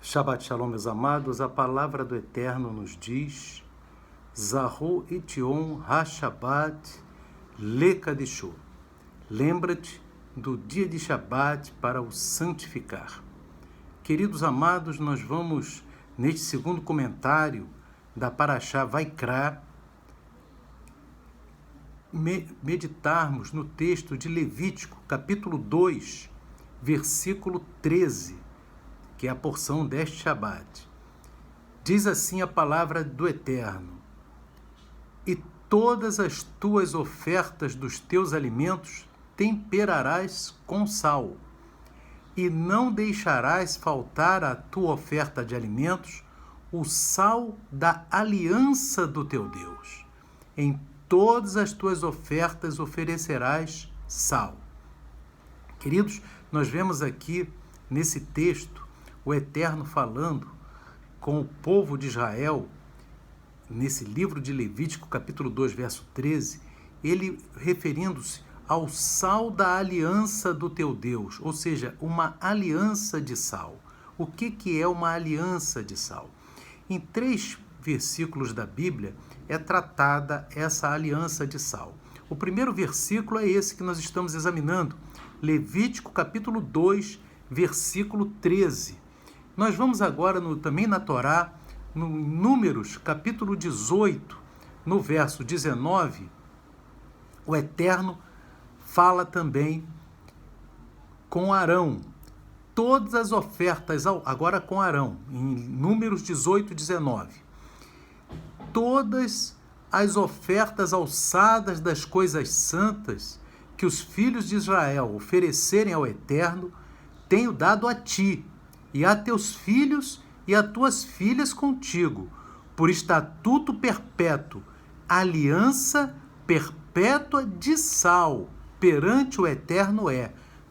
Shabbat Shalom, meus amados, a palavra do Eterno nos diz: Zahu Ition HaShabbat Lekadishu. Lembra-te do dia de Shabbat para o santificar. Queridos amados, nós vamos, neste segundo comentário da Parashá Vaikra, meditarmos no texto de Levítico, capítulo 2, versículo 13, que é a porção deste Shabbat. Diz assim a palavra do Eterno: e todas as tuas ofertas dos teus alimentos temperarás com sal, e não deixarás faltar à tua oferta de alimentos o sal da aliança do teu Deus. Em todas as tuas ofertas oferecerás sal. Queridos, nós vemos aqui nesse texto o Eterno falando com o povo de Israel, nesse livro de Levítico, capítulo 2, verso 13, ele referindo-se ao sal da aliança do teu Deus, ou seja, uma aliança de sal. O que é uma aliança de sal? Em 3 versículos da Bíblia é tratada essa aliança de sal. O primeiro versículo é esse que nós estamos examinando, Levítico, capítulo 2, versículo 13. Nós vamos agora também na Torá, no Números, capítulo 18, no verso 19, o Eterno fala também com Arão. Todas as ofertas, agora com Arão, em Números 18, 19. Todas as ofertas alçadas das coisas santas que os filhos de Israel oferecerem ao Eterno, tenho dado a ti, e a teus filhos e a tuas filhas contigo, por estatuto perpétuo, aliança perpétua de sal, perante o Eterno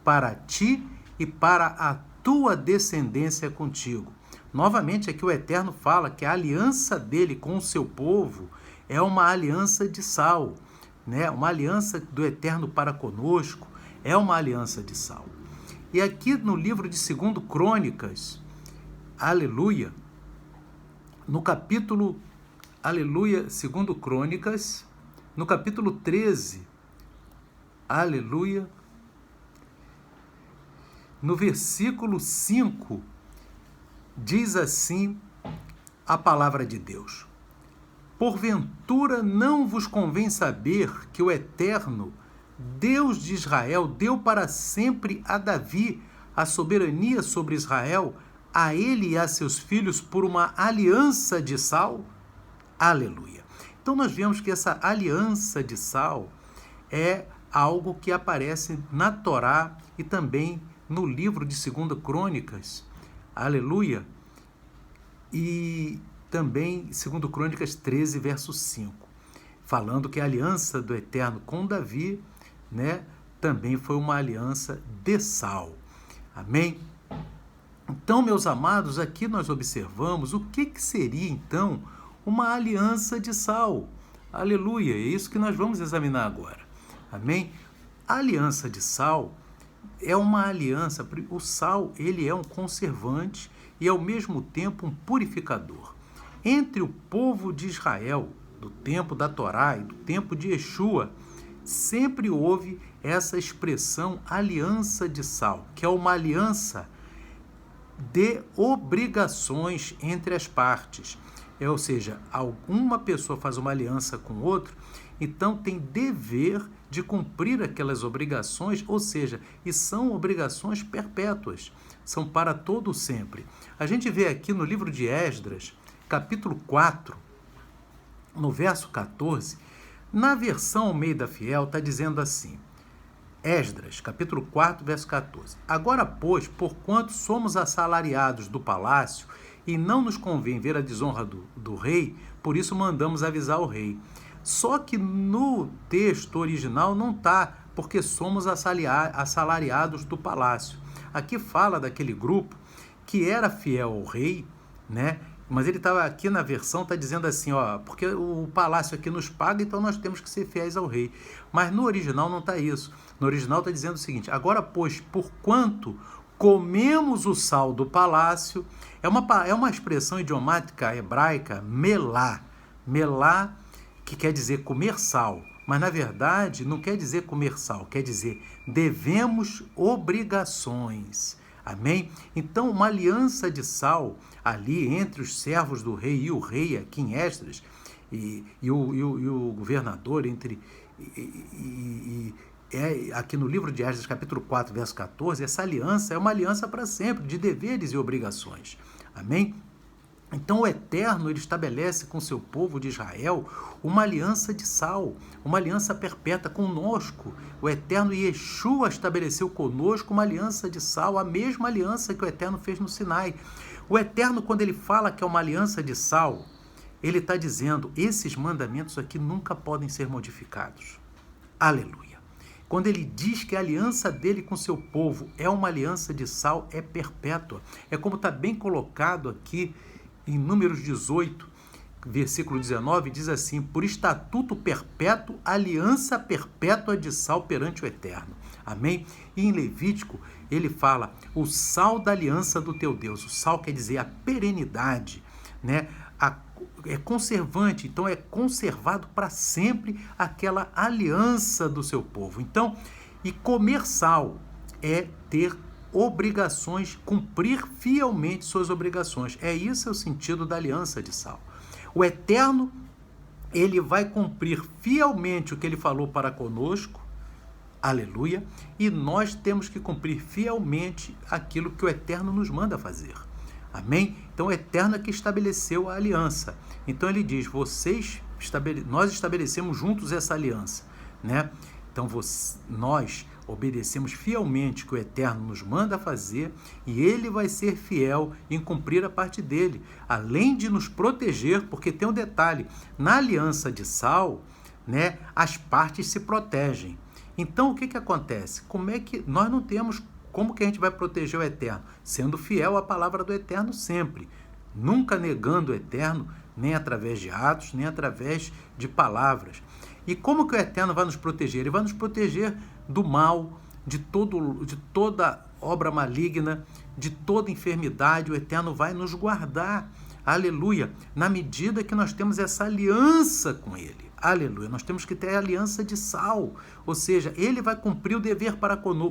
para ti e para a tua descendência contigo. Novamente aqui o Eterno fala que a aliança dele com o seu povo é uma aliança de sal, né? Uma aliança do Eterno para conosco é uma aliança de sal. E aqui no livro de 2 Crônicas, aleluia, no capítulo, aleluia, 2 Crônicas, no capítulo 13, aleluia, no versículo 5, diz assim a palavra de Deus: porventura não vos convém saber que o Eterno, Deus de Israel, deu para sempre a Davi a soberania sobre Israel, a ele e a seus filhos, por uma aliança de sal? Aleluia. Então nós vemos que essa aliança de sal é algo que aparece na Torá e também no livro de 2 Crônicas, aleluia, e também 2 Crônicas 13, verso 5, falando que a aliança do Eterno com Davi, né, também foi uma aliança de sal. Amém? Então, meus amados, aqui nós observamos o que seria, então, uma aliança de sal. Aleluia, é isso que nós vamos examinar agora. Amém? A aliança de sal é uma aliança, o sal, ele é um conservante e, ao mesmo tempo, um purificador. Entre o povo de Israel, do tempo da Torá e do tempo de Yeshua, sempre houve essa expressão aliança de sal, que é uma aliança de obrigações entre as partes. Ou seja, alguma pessoa faz uma aliança com outro, então tem dever de cumprir aquelas obrigações, ou seja, e são obrigações perpétuas, são para todo sempre. A gente vê aqui no livro de Esdras, capítulo 4, no verso 14, na versão Almeida Fiel, está dizendo assim, Esdras, capítulo 4, verso 14. Agora, pois, porquanto somos assalariados do palácio e não nos convém ver a desonra do rei, por isso mandamos avisar o rei. Só que no texto original não está, porque somos assalariados do palácio. Aqui fala daquele grupo que era fiel ao rei, né? Mas ele estava aqui na versão, está dizendo assim, ó, porque o palácio aqui nos paga, então nós temos que ser fiéis ao rei. Mas no original não está isso. No original está dizendo o seguinte, agora, pois, porquanto comemos o sal do palácio. É uma expressão idiomática hebraica, melá. Melá, que quer dizer comer sal. Mas, na verdade, não quer dizer comer sal, quer dizer devemos obrigações. Amém? Então, uma aliança de sal ali entre os servos do rei e o rei, aqui em Esdras, e o governador, aqui no livro de Esdras, capítulo 4, verso 14, essa aliança é uma aliança para sempre, de deveres e obrigações. Amém? Então o Eterno, ele estabelece com o seu povo de Israel uma aliança de sal, uma aliança perpétua conosco. O Eterno Yeshua estabeleceu conosco uma aliança de sal, a mesma aliança que o Eterno fez no Sinai. O Eterno, quando ele fala que é uma aliança de sal, ele está dizendo, esses mandamentos aqui nunca podem ser modificados. Aleluia. Quando ele diz que a aliança dele com seu povo é uma aliança de sal, é perpétua. É como está bem colocado aqui em Números 18, versículo 19, diz assim, por estatuto perpétuo, aliança perpétua de sal perante o Eterno. Amém? E em Levítico, ele fala, o sal da aliança do teu Deus. O sal quer dizer a perenidade, né? É conservante, então é conservado para sempre aquela aliança do seu povo. Então, e comer sal é ter obrigações, cumprir fielmente suas obrigações. Esse é o sentido da aliança de sal. O Eterno, ele vai cumprir fielmente o que ele falou para conosco, aleluia, e nós temos que cumprir fielmente aquilo que o Eterno nos manda fazer. Amém? Então o Eterno é que estabeleceu a aliança. Então ele diz, nós estabelecemos juntos essa aliança, né? Então nós obedecemos fielmente o que o Eterno nos manda fazer e ele vai ser fiel em cumprir a parte dele, além de nos proteger, porque tem um detalhe, na aliança de sal, né, as partes se protegem. Então o que acontece? Nós não temos como que a gente vai proteger o Eterno? Sendo fiel à palavra do Eterno sempre, nunca negando o Eterno, nem através de atos, nem através de palavras. E como que o Eterno vai nos proteger? Ele vai nos proteger do mal, de toda obra maligna, de toda enfermidade. O Eterno vai nos guardar, aleluia, na medida que nós temos essa aliança com Ele. Aleluia, nós temos que ter a aliança de sal, ou seja, Ele vai cumprir o dever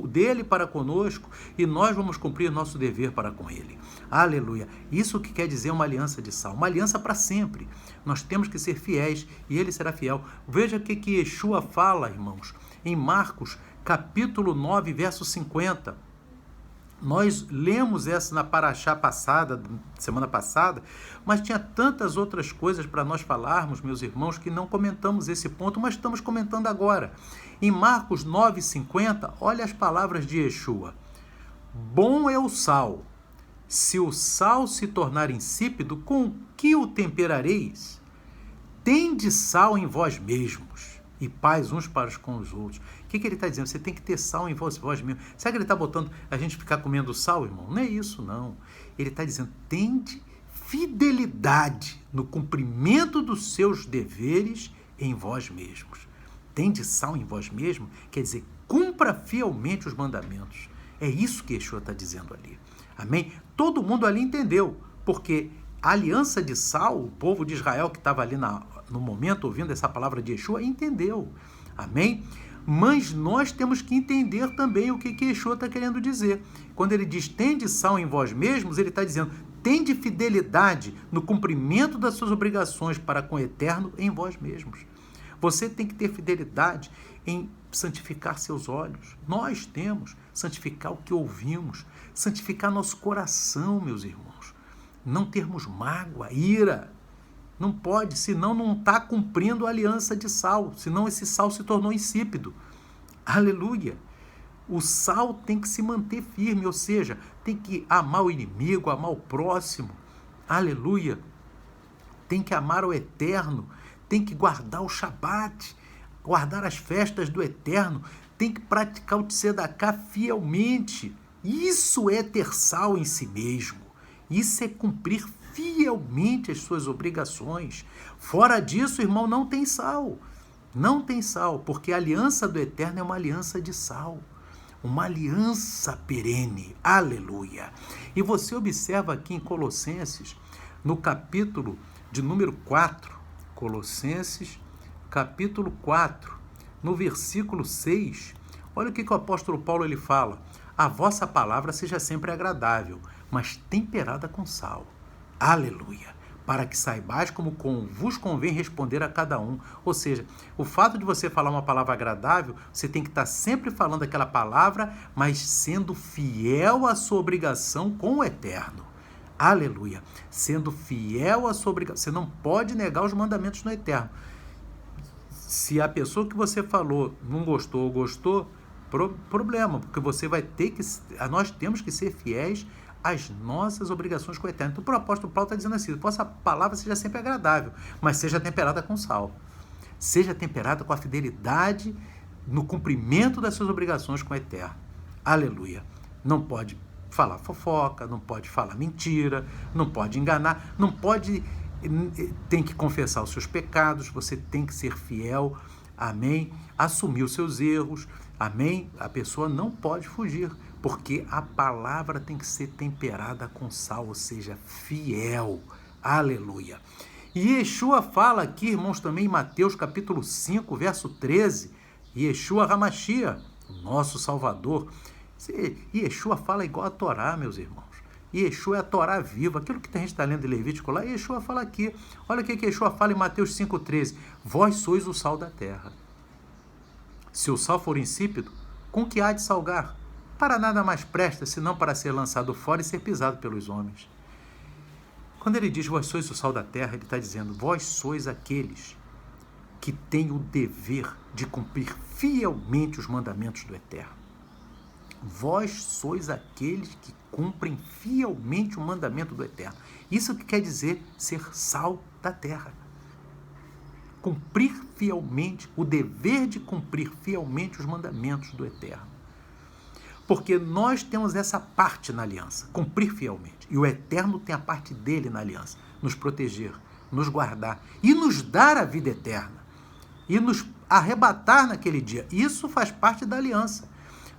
dele para conosco e nós vamos cumprir nosso dever para com Ele. Aleluia, isso que quer dizer uma aliança de sal, uma aliança para sempre. Nós temos que ser fiéis e Ele será fiel. Veja o que Yeshua fala, irmãos, em Marcos, capítulo 9, verso 50. Nós lemos essa na paraxá passada, semana passada, mas tinha tantas outras coisas para nós falarmos, meus irmãos, que não comentamos esse ponto, mas estamos comentando agora. Em Marcos 9,50, olha as palavras de Yeshua. Bom é o sal. Se o sal se tornar insípido, com que o temperareis? Tende sal em vós mesmos e paz uns para com os outros. O que ele está dizendo? Você tem que ter sal em vós mesmos. Será que ele está botando a gente ficar comendo sal, irmão? Não é isso, não. Ele está dizendo, tende fidelidade no cumprimento dos seus deveres em vós mesmos. Tende sal em vós mesmos, quer dizer, cumpra fielmente os mandamentos. É isso que Yeshua está dizendo ali. Amém? Todo mundo ali entendeu, porque a aliança de sal, o povo de Israel que estava ali no momento ouvindo essa palavra de Yeshua, entendeu. Amém? Mas nós temos que entender também o que Yeshua está querendo dizer. Quando ele diz, tende sal em vós mesmos, ele está dizendo, tende fidelidade no cumprimento das suas obrigações para com o Eterno em vós mesmos. Você tem que ter fidelidade em santificar seus olhos. Nós temos santificar o que ouvimos, santificar nosso coração, meus irmãos. Não termos mágoa, ira. Não pode, senão não está cumprindo a aliança de sal, senão esse sal se tornou insípido. Aleluia! O sal tem que se manter firme, ou seja, tem que amar o inimigo, amar o próximo. Aleluia! Tem que amar o Eterno, tem que guardar o Shabat, guardar as festas do Eterno, tem que praticar o Tzedakah fielmente. Isso é ter sal em si mesmo. Isso é cumprir fielmente as suas obrigações. Fora disso, irmão, não tem sal. Não tem sal, porque a aliança do Eterno é uma aliança de sal. uma aliança perene. Aleluia! E você observa aqui em Colossenses, no capítulo de número 4, Colossenses, capítulo 4, no versículo 6, olha o que o apóstolo Paulo ele fala: a vossa palavra seja sempre agradável, mas temperada com sal. Aleluia! Para que saibais como vos convém responder a cada um. Ou seja, o fato de você falar uma palavra agradável, você tem que estar sempre falando aquela palavra, mas sendo fiel à sua obrigação com o eterno. Aleluia! Sendo fiel à sua obrigação. Você não pode negar os mandamentos do eterno. Se a pessoa que você falou não gostou ou gostou, problema, porque você vai ter que... Nós temos que ser fiéis às nossas obrigações com o eterno. Então, o apóstolo Paulo está dizendo assim: a vossa palavra seja sempre agradável, mas seja temperada com sal. Seja temperada com a fidelidade no cumprimento das suas obrigações com o eterno. Aleluia! Não pode falar fofoca, não pode falar mentira, não pode enganar, não pode... Tem que confessar os seus pecados, você tem que ser fiel, amém? Assumir os seus erros, amém? A pessoa não pode fugir, porque a palavra tem que ser temperada com sal, ou seja, fiel. Aleluia! E Yeshua fala aqui, irmãos, também em Mateus capítulo 5, verso 13, Yeshua HaMashiach, nosso Salvador. Yeshua fala igual a Torá, meus irmãos. Yeshua é a Torá viva. Aquilo que a gente está lendo em Levítico lá, Yeshua fala aqui. Olha o que Yeshua fala em Mateus 5,13. Vós sois o sal da terra. Se o sal for insípido, com que há de salgar? Para nada mais presta, senão para ser lançado fora e ser pisado pelos homens. Quando ele diz vós sois o sal da terra, ele está dizendo, vós sois aqueles que têm o dever de cumprir fielmente os mandamentos do Eterno. Vós sois aqueles que cumprem fielmente o mandamento do Eterno. Isso que quer dizer ser sal da terra. Cumprir fielmente, o dever de cumprir fielmente os mandamentos do Eterno. Porque nós temos essa parte na aliança, cumprir fielmente. E o Eterno tem a parte dele na aliança, nos proteger, nos guardar e nos dar a vida eterna. E nos arrebatar naquele dia. Isso faz parte da aliança.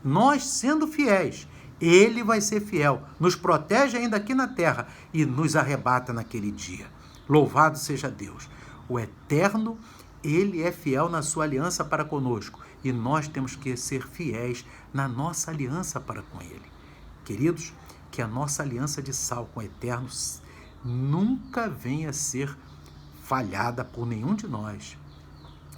Nós sendo fiéis, ele vai ser fiel, nos protege ainda aqui na terra e nos arrebata naquele dia. Louvado seja Deus. O Eterno, ele é fiel na sua aliança para conosco e nós temos que ser fiéis na nossa aliança para com ele. Queridos, que a nossa aliança de sal com o Eterno nunca venha a ser falhada por nenhum de nós.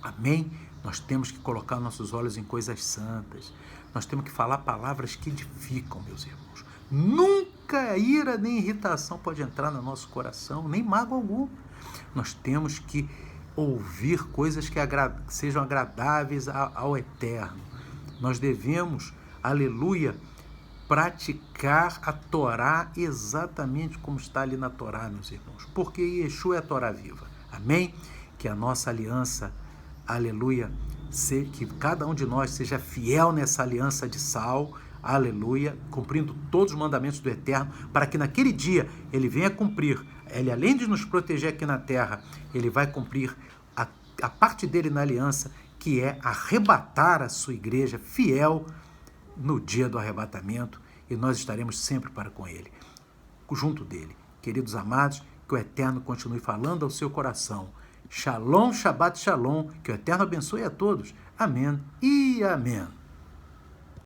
Amém? Nós temos que colocar nossos olhos em coisas santas. Nós temos que falar palavras que edificam, meus irmãos. Nunca ira nem irritação pode entrar no nosso coração, nem mágoa alguma. Nós temos que ouvir coisas que sejam agradáveis ao Eterno. Nós devemos, aleluia, praticar a Torá exatamente como está ali na Torá, meus irmãos. Porque Yeshua é a Torá viva. Amém? Que a nossa aliança, aleluia, que cada um de nós seja fiel nessa aliança de sal, aleluia, cumprindo todos os mandamentos do Eterno, para que naquele dia ele venha cumprir. Ele, além de nos proteger aqui na terra, ele vai cumprir a parte dele na aliança, que é arrebatar a sua igreja fiel no dia do arrebatamento, e nós estaremos sempre para com ele, junto dele. Queridos amados, que o Eterno continue falando ao seu coração. Shalom, Shabbat Shalom, que o Eterno abençoe a todos. Amém e amém.